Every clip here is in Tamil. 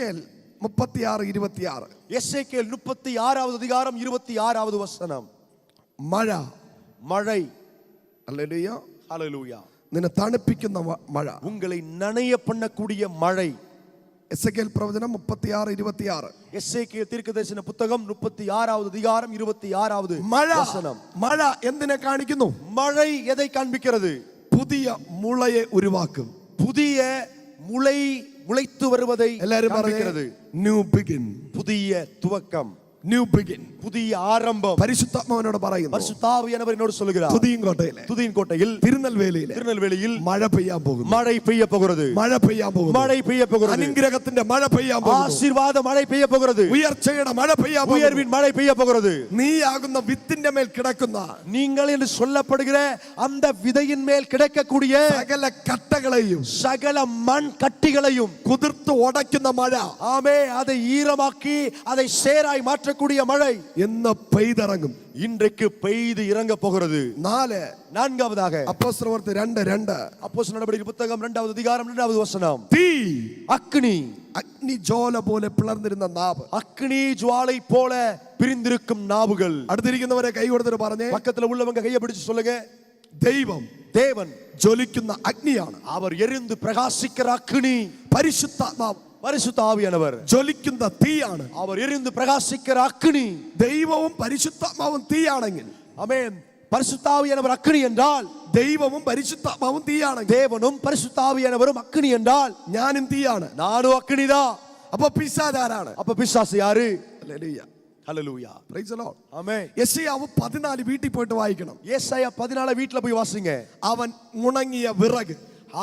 எசேக்கியேல் 36:26. எசேக்கியேல் 36வது அதிகாரம் 26வது வசனம். மழை. அல்லேலூயா, அல்லேலூயா. നിന്നെ തണുപ്പിക്കുന്ന മഴ, உங்களை நனைய பண்ணக்கூடிய மழை. എസേക്കിയേൽ പ്രവചനം 36:26. எசேக்கியேல் தீர்க்கதரிசன புத்தகம் 36வது அதிகாரம் 26வது வசனம். മഴ എന്തിനെ കാണിക്കുന്നു? மழை எதை காண்பிக்கிறது? പുതിയ മുളയെ ഉരുവാക്കും. புதிய முளைத்து வருவதை காண்பிக்கிறது. ന്യൂ ബിഗിൻ, புதிய துவக்கம், ന്യൂ ബിഗിൻ, புதிய ஆரம்பம். പരിശുദ്ധാത്മാവിനോട് പറയുന്നു, പരിശുദ്ധാവിയാനവർ എന്നോട് சொல்லுகிறார், തുതിയൻകോട്ടയിൽ திருநெல்வேலியில் மழை பெய்യാൻ പോകുന്നു. மழை பெய்ய போகிறது. மழை பெய்യാൻ പോകുന്നു. மழை பெய்ய போகிறது. അനുഗ്രഹത്തിന്റെ മഴ പെയ്യാൻ പോകുന്നു. ஆசீர்வாத மழை பெய்ய போகிறது. உயர்ச்சைയുടെ மழை பெய்യാൻ പോകുന്നു. உயர்வின் மழை பெய்ய போகிறது. நீயாகுന്ന வித்திന്റെ மேல் கிடക്കുന്ന, நீங்கள் என்று சொல்லப்படுகிற அந்த விதையின் மேல் கிடக்கக்கூடிய சகல கட்டகளையும் சகல மண் கட்டிகளையும் குதிர்த்து உடைക്കുന്ന மழ, ஆமே, அதை ஈரமாக்கி அதை சேராய் மாற்றக்கூடிய மழை என்ன பெய்திறங்கும். இன்றைக்கு பெய்து இறங்க போகிறது. நான்காவதாக அப்போஸ்தலர் 2:2. அப்போஸ்தலர் நடபடிகள் புத்தகம் 2வது அதிகாரம் 2வது வசனம். தீ, அக்னி ஜோல போல பிளர்ந்திருந்த நாவு, அக்னி ஜுவாலை போல பிரிந்திருக்கும் நாவுகள். அடுத்திருக்கிறவரை கை கொடுத்துட்டு பாருங்க, பக்கத்துல உள்ளவங்க கையை பிடிச்சு சொல்லுங்க, தேவன் ஜொலிക്കുന്ന அக்னிയാണ്. அவர் எரிந்து பிரகாசிக்கிற அக்னி. പരിശുദ്ധ ആവിയാനവർ ജ്വലിക്കുന്ന തീയാണ്. അവർ എരിഞ്ഞു പ്രകാശിക്കുന്ന അഗ്നി. ദൈവവും പരിശുദ്ധാത്മാവും തീയാണെങ്കിൽ, ആമേൻ, പരിശുദ്ധാവിയാനവർ അഗ്നി എന്നാൽ ദൈവവും പരിശുദ്ധാത്മാവും തീയാണെങ്കിൽ, ദേവനും പരിശുദ്ധാവിയാനവരും അഗ്നി എന്നാൽ ഞാനും തീയാണ്. നാനും അഗ്നിതാ. അപ്പൊ പിശാച് ആരാണ്? അപ്പൊ പിശാച് ആര്? Hallelujah, hallelujah, praise the Lord. Amen. യെശയ്യാവ് 14 വീട്ടിൽ പോയിട്ട് വായിക്കണം. യെശയ്യാ 14 വീട്ടിൽ പോയി വാസിங்க. അവൻ ഉണങ്ങിയ വിറക്,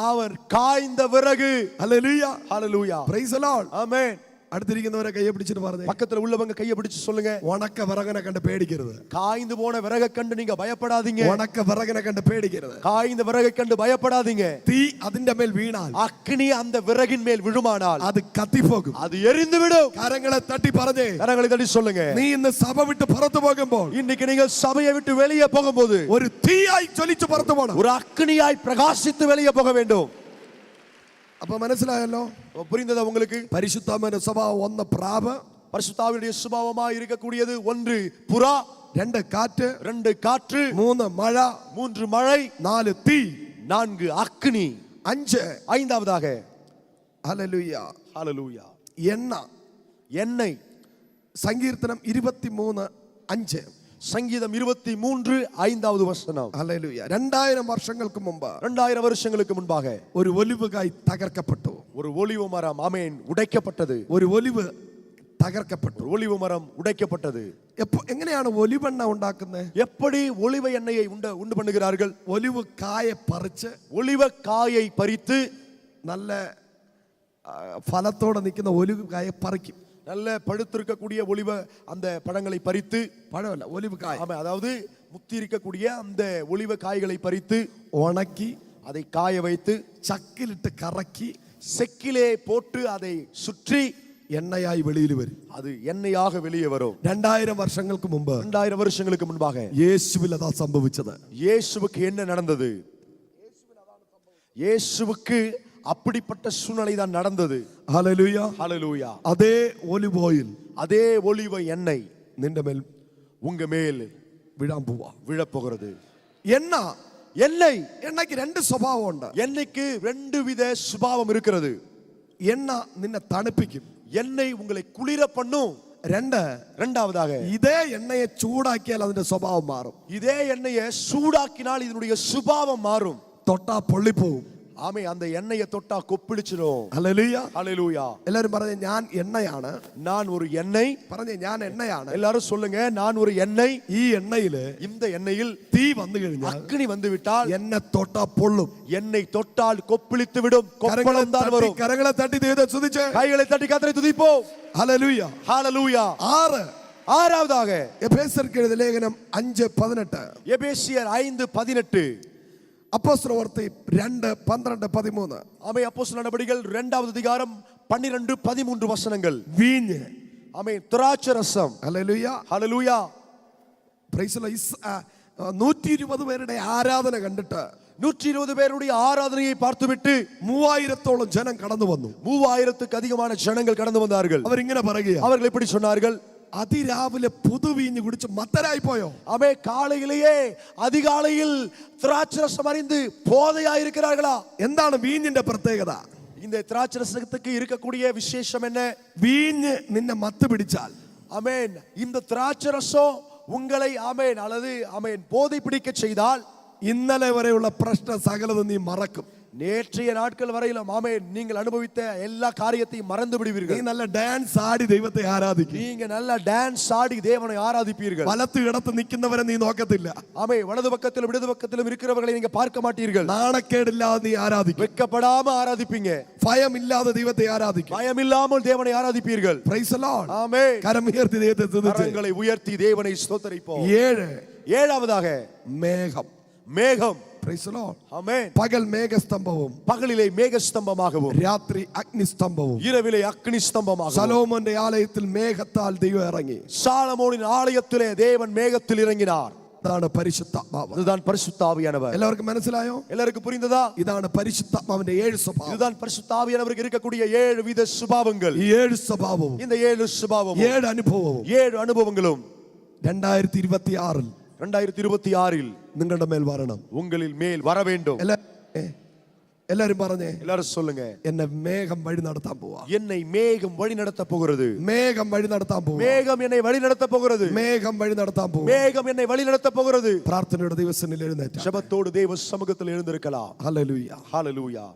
அவர் காய்ந்த விறகு. ஹல்லேலூயா, ஹல்லேலூயா, பிரைஸ் தி லார்ட், ஆமென். அடுத்திருக்கிறவரை கையை பிடிச்சிட்டு பாருங்க, பக்கத்துல உள்ளவங்க கையை பிடிச்சு சொல்லுங்க, உனக்க விறகனை கண்டு பேடிக்கிறது. காய்ந்து போன விறகை கண்டு நீங்க பயப்படாதீங்க. உனக்க விறகனை கண்டு பேடிக்கிறது. காய்ந்த விறகை கண்டு பயப்படாதீங்க. தீ അതിന്റെ மேல் வீணால், அக்னி அந்த விறகின் மேல் விழுமானால் அது கத்தி போகும், அது எரிந்து விடும். கரங்களை தட்டி பாருங்க, கரங்களை தட்டி சொல்லுங்க, நீ இந்த சபை விட்டு புறத்து போகும்போது, இன்னைக்கு நீங்கள் சபையை விட்டு வெளியே போகும்போது ஒரு தீயாய் ஜொலிச்சு புறத்து போகணும், ஒரு அக்னியாய் பிரகாசித்து வெளியே போக வேண்டும். அப்ப മനസ്സിലായല്ലോ? புரிந்ததா உங்களுக்கு? പരിശുദ്ധാത്മാവിന്റെ സ്വഭാവം ഒന്ന് പ്രാവ്, பரிசுத்தாவினுடைய சுபாவமாய் இருக்கக்கூடியது 1 புறா, 2 காற்று, 2 காற்று, 3 மழை, 3 மழை, 4 தீ, 4 அக்னி, 5 ஐந்தாவதாக ஹல்லேலூயா, ஹல்லேலூயா, எண்ணெய். சங்கீர்த்தனம் 23:5. சங்கீதம் 23:5வது வசனம். ஹல்லேலூயா. 2000 வருஷங்களுக்கு முன்பு, 2000 வருஷங்களுக்கு முன்பாக ஒரு ஒலிவு காய் தகர்க்கப்பட்டது. ஒரு ஒலிவ மரம், ஆமென், உடைக்கப்பட்டது. ஒரு ஒலிவு தகர்க்கப்பட்டது, ஒலிவ மரம் உடைக்கப்பட்டது. എങ്ങനെയാണ് ഒലിവെണ്ണ ഉണ്ടാക്കുന്നത്? எப்படி ஒலிவ எண்ணெயை உண்டு பண்ணுகிறார்கள்? ஒலிவு காயை பறிச்சு, ஒலிவ காயை பறித்து, நல்ல ഫലത്തോടെ നിൽക്കുന്ന ഒലിവ് കായെ പറിക്കും. நல்ல பழுத்திருக்கக்கூடிய ஒலிவ அந்த பழங்களை பறித்து, பழமல்ல, ஒலிவு காய், ஆமா, அதாவது முத்தி இருக்கக்கூடிய அந்த ஒலிவ காய்களை பறித்து உணக்கி, அதை காய வைத்து, சக்கிலிட்டு கறக்கி, செக்கிலே போட்டு அதை சுற்றி எண்ணெயாய் வெளியில் வரும். அது எண்ணெயாக வெளியே வரும். 2000 வருஷங்களுக்கு முன்பு, 2000 வருஷங்களுக்கு முன்பாக இயேசுவில் அதான் சம்பவிச்சது. இயேசுவுக்கு என்ன நடந்தது? இயேசுவுக்கு அப்படிப்பட்ட சூழ்நிலை தான் நடந்தது. ஹல்லேலூயா, ஹல்லேலூயா. அதே ஒலிவ் ஆயில், அதே ஒலிவ எண்ணெய் നിന്റെ മേൽ, உங்க மேல் விழாൻ போவா, விழப்போகிறது. எண்ணெய், எண்ணெய்க்கு 2 സ്വഭാവം ഉണ്ട്. எண்ணெய்க்கு 2 வித சுபாவம் இருக்கிறது. எண்ணெய் നിന്നെ തണുപ്പിക്കും, எண்ணெய் உங்களை குளிர பண்ணும். இரண்டாவதாக, இதே எண்ணெயை சூடாக்கியால் അതിന്റെ സ്വഭാവം മാറും. இதே எண்ணெயை சூடாக்கினால் இதனுடைய சுபாவம் மாறும். தொட்டா பொள்ளி போகும். ஆமே, அந்த எண்ணெயை தொட்டா கொப்பிடிச்சிடும். ஹல்லேலூயா, ஹல்லேலூயா. எல்லாரும் பாருங்க, ഞാൻ എണ്ണയാണ്, நான் ஒரு எண்ணெய். பாருங்க, ഞാൻ എണ്ണയാണ്. எல்லாரும் சொல்லுங்க, நான் ஒரு எண்ணெய். ഈ എണ്ണയില്, இந்த எண்ணெயில் തീ വന്നു കഴിഞ്ഞാൽ, அக்னி வந்து விட்டால், എണ്ണ തൊട്ടാ പൊള്ളും. எண்ணெய் தொட்டால் கொப்பளித்து விடும். கொப்பளம் தான் வரும். கரங்களை தட்டி ദൈവത്തെ സ്തുതിച്ച്, கைகளை தட்டி கர்த்தரை துதிப்போம். ஹல்லேலூயா, ஹல்லேலூயா. ஆறாவதாக, எபேசியருக்கு எழுதிய லேகனம் 5:18. எபேசியர் 5:18. அப்போஸ்தலர் வார்த்தை 2:12-13. ஆமே, அப்போஸ்தலர் நடபடிகள் 2வது அதிகாரம் 12-13 வசனங்கள். வீഞ്ഞ്, ஆமே, திராட்சை ரசம். Hallelujah, hallelujah. Praise the Lord. 120 പേരുടെ ആരാധന കണ്ടിട്ട് 120 பேருடைய ஆராதனையை பார்த்துவிட்டு 3000-ഓളം ജനം കടന്നു വന്നു. 3000க்கு அதிகமான ஜனங்கள் கடந்து வந்தார்கள். അവരിങ്ങനെ പറയുക, அவர்கள் எப்படி சொன்னார்கள்? അതിരാവിലെ പുതുവീഞ്ഞ് കുടിച്ച് മത്തരായി പോയോ? அவே காலையிலேயே அதிகாலையில் திராட்சரசம் அறிந்து போதையாயிருக்கிறார்களா? എന്താണ് വീഞ്ഞിന്റെ പ്രത്യേകത? இந்த திராட்சரசத்துக்கு இருக்கக்கூடிய விசேஷம் என்ன? വീഞ്ഞ് നിന്നെ മത്ത് പിടിച്ചാൽ, ஆமென், இந்த திராட்சரசம் உங்களை ஆமென் அல்லது ஆமென் போதை பிடிக்க செய்தால் ഇന്നലെ വരെയുള്ള പ്രശ്ന സകലതും നീ മറക്കും. நேற்றைய நாட்கள் வரையிலும் ஆமென் நீங்கள் அனுபவித்த எல்லா காரியத்தையும் மறந்து നീ விடுவீர்கள். നല്ല ഡാൻസ് ആടി ദൈവത്തെ ആരാധിക്കും. நீங்க நல்ல டான்ஸ் ஆடி தேவனை ஆராதிப்பீர்கள். വലത്ത് കിടത്ത് നിൽക്കുന്നവരെ നീ നോക്കത്തില്ല. ஆமென், வலது பக்கத்திலும் இடது பக்கத்திலும் இருக்கிறவர்களை நீங்க பார்க்க மாட்டீர்கள். നാണക്കേടില്ലാതെ നീ ആരാധിക്കും. வெட்கப்படாம ஆராதிப்பீங்க. ഭയമില്ലാതെ ദൈവത്തെ ആരാധിക്കും. பயமில்லாமல் தேவனை ஆராதிப்பீர்கள். Praise the Lord. ஆமென். കരമുയർത്തി ദൈവത്തെ സ്തുതിച്ച്. கரங்களை உயர்த்தி தேவனை ஸ்தோத்திரிப்போம். 7 ஏழாவதாக മേഘം. மேகம். Praise the Lord. ஆமென். പകൽ മേഘസ്തംഭവും பகலிலே மேகஸ்தம்பமாகவும் രാത്രി അഗ്നിസ്തംഭവും. இரவிலே அக்னி ஸ்தம்பமாகவும். സലോമോന്റെ ആലയത്തിൽ മേഘത്താൽ ദൈവം ഇറങ്ങി. சாலமோனின் ஆலயத்திலே தேவன் மேகத்தில் இறங்கினார். ഇതാണ് പരിശുദ്ധാത്മാവ്. இதுதான் பரிசுத்த ஆவியானவர். എല്ലാവർക്കും മനസ്സിലായോ? எல்லாருக்கும் புரிந்ததா? ഇതാണ് പരിശുദ്ധാത്മാവിന്റെ 7 സ്വഭാവം. இதுதான் பரிசுத்த ஆவியானவருக்கு இருக்கக்கூடிய 7 வித சுபாவங்கள். ഈ 7 സ്വഭാവവും இந்த 7 சுபாவமும் 7 അനുഭവവും 7 அனுபவங்களும் 2026 2026 നിങ്ങളുടെ മേൽ വരണം. உங்களில் மேல் வர வேண்டும். എല്ലാരും പറഞ്ഞേ, எல்லாரும் சொல்லுங்க. എന്നെ മേഘം വഴി നടത്താൻ പോവാ. என்னை மேகம் வழி நடத்த போகிறது. മേഘം വഴി നടത്താൻ പോവാ. மேகம் என்னை வழி நடத்த போகிறது. മേഘം വഴി നടത്താൻ പോവാ. மேகம் என்னை வழி நடத்த போகிறது. പ്രാർത്ഥനയുടെ ദിവസത്തിൽ എഴുന്നേറ്റ് ஜெபத்தோடு தேவ சமூகத்தில் எழுந்திருக்கலாம். ഹല്ലേലൂയ. ஹalleluya.